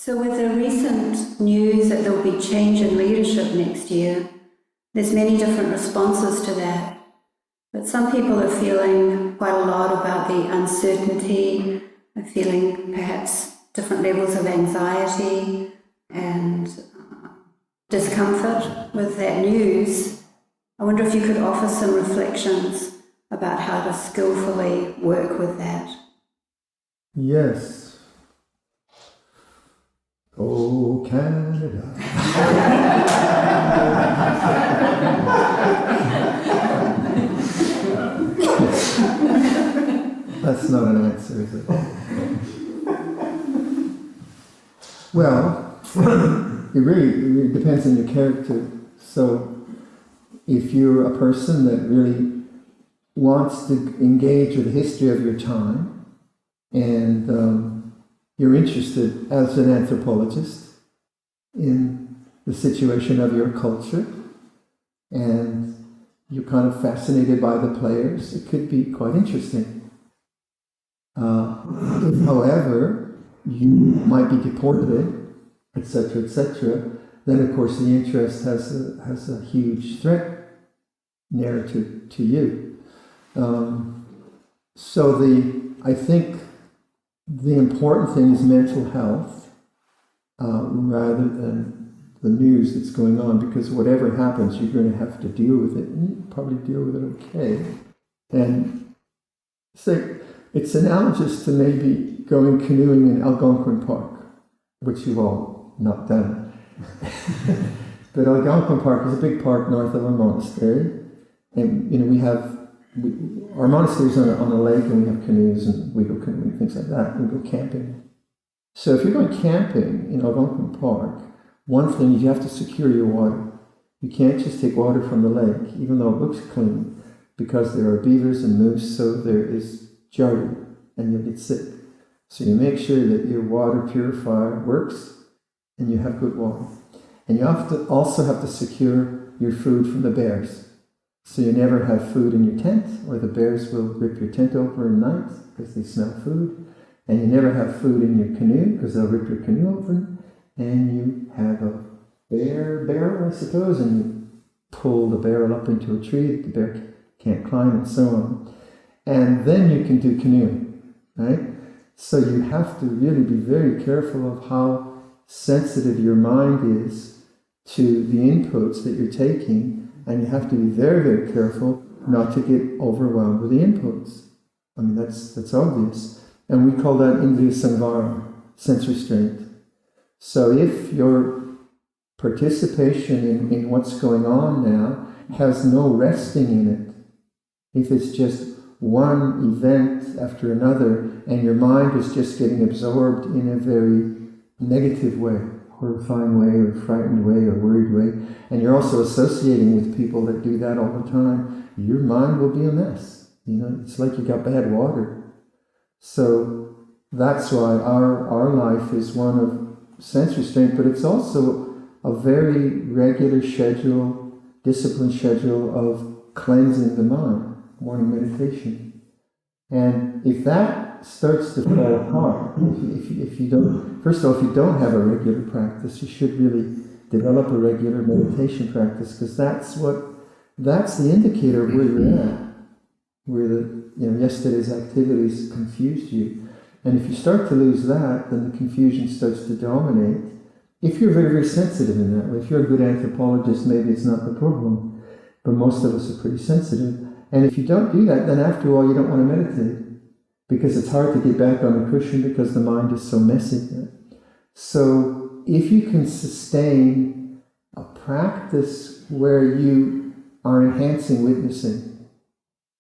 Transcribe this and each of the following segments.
So with the recent news that there'll be change in leadership next year, there's many different responses to that. But some people are feeling quite a lot about the uncertainty, are feeling perhaps different levels of anxiety and discomfort with that news. I wonder if you could offer some reflections about how to skillfully work with that. Yes. Oh, Canada. That's not an answer, is it? Well, it really depends on your character. So, if you're a person that really wants to engage with the history of your time, and you're interested as an anthropologist in the situation of your culture, and you're kind of fascinated by the players, it could be quite interesting. If, however, you might be deported, etc., then of course the interest has a huge threat narrative to you. So I think the important thing is mental health rather than the news that's going on, because whatever happens, you're going to have to deal with it, and you probably deal with it okay. And so it's analogous to maybe going canoeing in Algonquin Park, which you've all not done. But Algonquin Park is a big park north of our monastery, and our monastery is on a lake, and we have canoes, and we go canoeing, things like that. We go camping. So if you're going camping in Algonquin Park, one thing is you have to secure your water. You can't just take water from the lake, even though it looks clean, because there are beavers and moose, so there is giardia, and you'll get sick. So you make sure that your water purifier works, and you have good water. And you also have to secure your food from the bears. So you never have food in your tent, or the bears will rip your tent open at night because they smell food. And you never have food in your canoe because they'll rip your canoe open. And you have a barrel, I suppose, and you pull the barrel up into a tree. The bear can't climb, and so on. And then you can do canoeing, right? So you have to really be very careful of how sensitive your mind is to the inputs that you're taking, and you have to be very, very careful not to get overwhelmed with the inputs. I mean, that's obvious. And we call that indriya samvara, sense restraint. So if your participation in what's going on now has no resting in it, if it's just one event after another, and your mind is just getting absorbed in a very negative way, horrifying way, or frightened way, or worried way, and you're also associating with people that do that all the time, your mind will be a mess. It's like you got bad water. So that's why our life is one of sense restraint, but it's also a very regular schedule, disciplined schedule of cleansing the mind, morning meditation. And if that starts to fall apart, if you don't, first of all, if you don't have a regular practice, you should really develop a regular meditation practice, because that's the indicator of where you're at, where yesterday's activities confused you. And if you start to lose that, then the confusion starts to dominate. If you're very, very sensitive in that way, if you're a good anthropologist, maybe it's not the problem, but most of us are pretty sensitive. And if you don't do that, then after a while you don't want to meditate, because it's hard to get back on the cushion because the mind is so messy. So if you can sustain a practice where you are enhancing witnessing,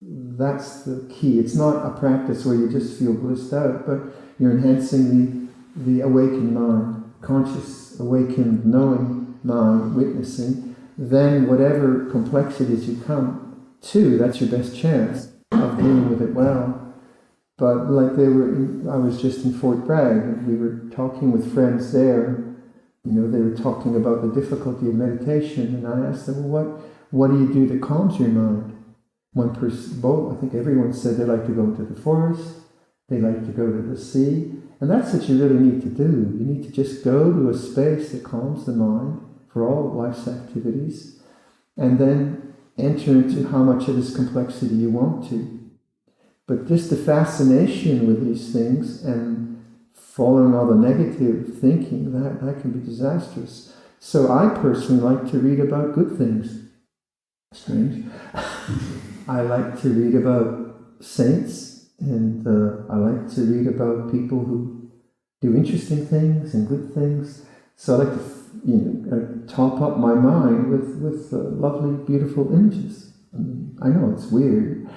that's the key. It's not a practice where you just feel blissed out, but you're enhancing the awakened mind, conscious, awakened, knowing mind, witnessing. Then whatever complexities you come to, that's your best chance of dealing with it well. But I was just in Fort Bragg, and we were talking with friends there. They were talking about the difficulty of meditation, and I asked them, well, what do you do that calms your mind? One person, I think everyone said they like to go into the forest, They like to go to the sea. And that's what you really need to do. You need to just go to a space that calms the mind for all life's activities, and then enter into how much of this complexity you want to. But just the fascination with these things and following all the negative thinking, that can be disastrous. So I personally like to read about good things. Strange. I like to read about saints, and I like to read about people who do interesting things and good things. So I like to, top up my mind with lovely, beautiful images. I know it's weird,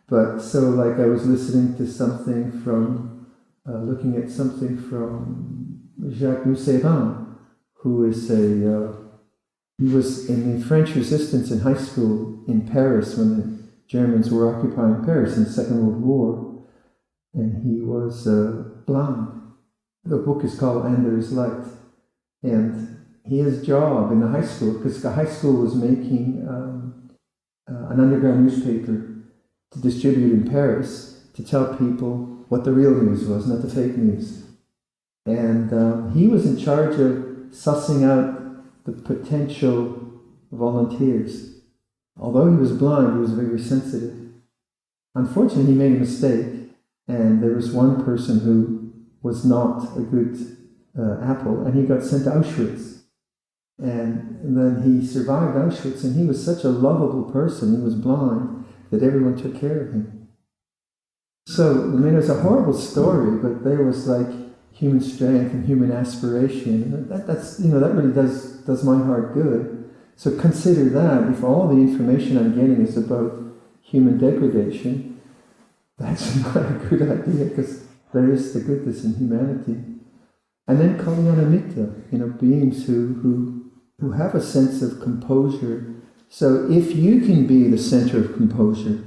but so like I was listening to something from, looking at something from Jacques Rousseau, who is he was in the French resistance in high school in Paris when the Germans were occupying Paris in the Second World War, and he was blind. The book is called And There Is Light, and his job in the high school, because the high school was making an underground newspaper to distribute in Paris to tell people what the real news was, not the fake news. And he was in charge of sussing out the potential volunteers. Although he was blind, he was very sensitive. Unfortunately, he made a mistake, and there was one person who was not a good apple, and he got sent to Auschwitz. And then he survived Auschwitz, and he was such a lovable person, he was blind, that everyone took care of him. So, it was a horrible story, but there was like human strength and human aspiration, and that really does my heart good. So consider that, if all the information I'm getting is about human degradation, that's not a good idea, because there is the goodness in humanity. And then Kalyanamitta, beings who have a sense of composure. So if you can be the center of composure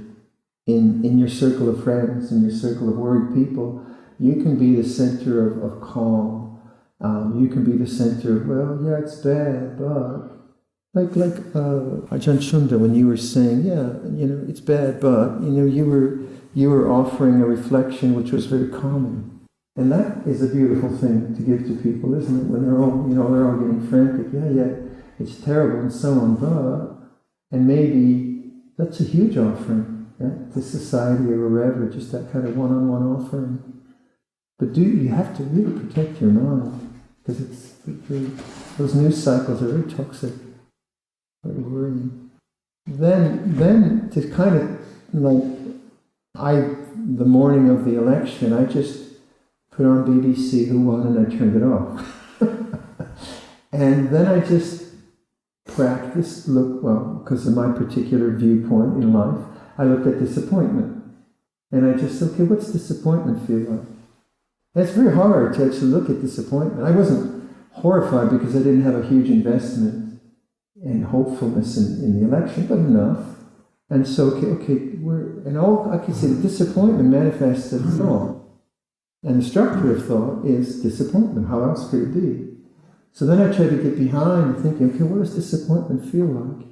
in your circle of friends, in your circle of worried people, you can be the center of calm. You can be the center of, well, yeah, it's bad, but... Like Ajahn Chunda, when you were saying, it's bad, but, you were offering a reflection which was very calming. And that is a beautiful thing to give to people, isn't it? When they're all getting frantic, it's terrible and so on, but... And maybe that's a huge offering, to society or wherever, just that kind of one-on-one offering. But you have to really protect your mind, because those news cycles are very toxic, very worrying. Then to kind of, the morning of the election, I just put on BBC Who Won and I turned it off. And then I just practiced, because of my particular viewpoint in life, I looked at disappointment. And I just, what's disappointment feel like? And it's very hard to actually look at disappointment. I wasn't horrified because I didn't have a huge investment and hopefulness in the election, but enough. And so, I can say disappointment manifests as thought. And the structure of thought is disappointment. How else could it be? So then I tried to get behind thinking, what does disappointment feel like?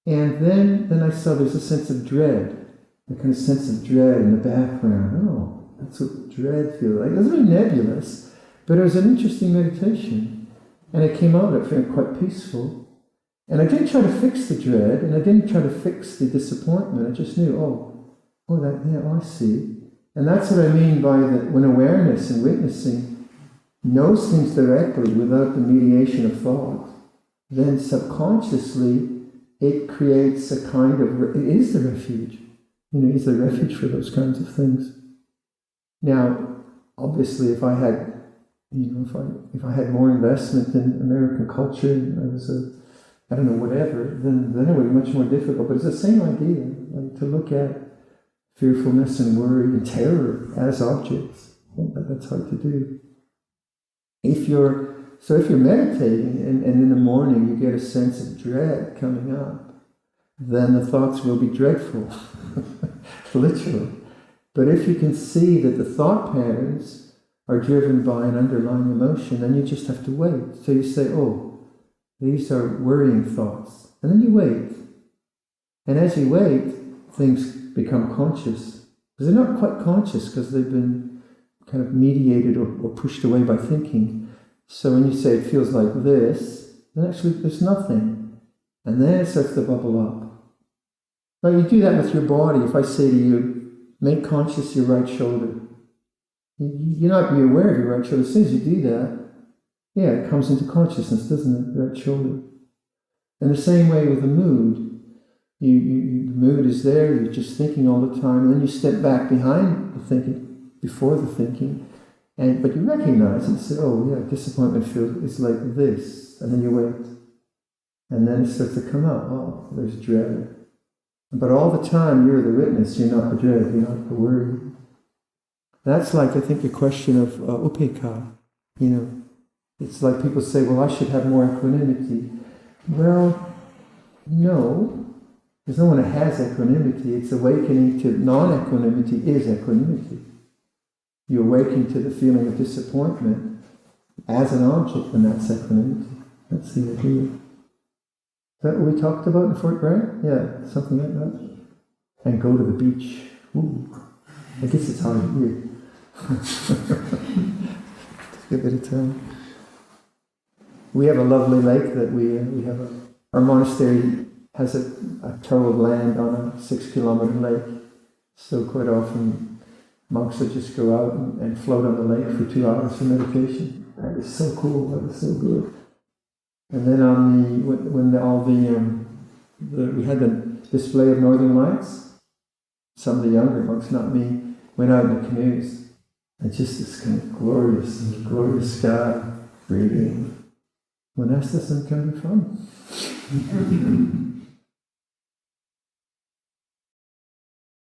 And then I saw there's a sense of dread, a kind of sense of dread in the background. Oh, that's what dread feels like. It was very nebulous, but it was an interesting meditation. And I came out of it feeling quite peaceful. And I didn't try to fix the dread, and I didn't try to fix the disappointment. I just knew, I see. And that's what I mean by when awareness and witnessing knows things directly without the mediation of thought, then subconsciously it creates a kind of, it is the refuge. It's the refuge for those kinds of things. Now, obviously, if I had, if I had more investment in American culture, and I was whatever, then it would be much more difficult. But it's the same idea, to look at fearfulness and worry and terror as objects. That's hard to do. If you're meditating and in the morning you get a sense of dread coming up, then the thoughts will be dreadful, literally. But if you can see that the thought patterns are driven by an underlying emotion, then you just have to wait. So you say, these are worrying thoughts. And then you wait. And as you wait, things become conscious. Because they're not quite conscious, because they've been kind of mediated or pushed away by thinking. So when you say it feels like this, then actually there's nothing. And then it starts to bubble up. Now you do that with your body. If I say to you, make conscious your right shoulder. You're not be aware of your right shoulder. As soon as you do that, yeah, it comes into consciousness, doesn't it? The right shoulder. And the same way with the mood. The mood is there, you're just thinking all the time, and then you step back behind the thinking, before the thinking, but you recognize it and say, oh yeah, disappointment is like this, and then you wait. And then it starts to come out, oh, there's dread. But all the time you're the witness, you're not the dread, you're not the worry. That's like, I think, a question of upekkha. It's like people say, well, I should have more equanimity. Well, no. There's no one that has equanimity. It's awakening to non-equanimity is equanimity. You awaken to the feeling of disappointment as an object, and that's equanimity. That's the idea. Is that what we talked about in Fort Grant? Yeah, something like that. And go to the beach. Ooh. I guess it's hard here. Take a bit of time. We have a lovely lake that we have. Our monastery has a toe of land on a 6-kilometer lake. So quite often monks would just go out and float on the lake for 2 hours for meditation. That was so cool. That was so good. And then we had the display of northern lights. Some of the younger monks, not me, went out in the canoes. And just this kind of glorious sky, breathing. Monastism can be fun.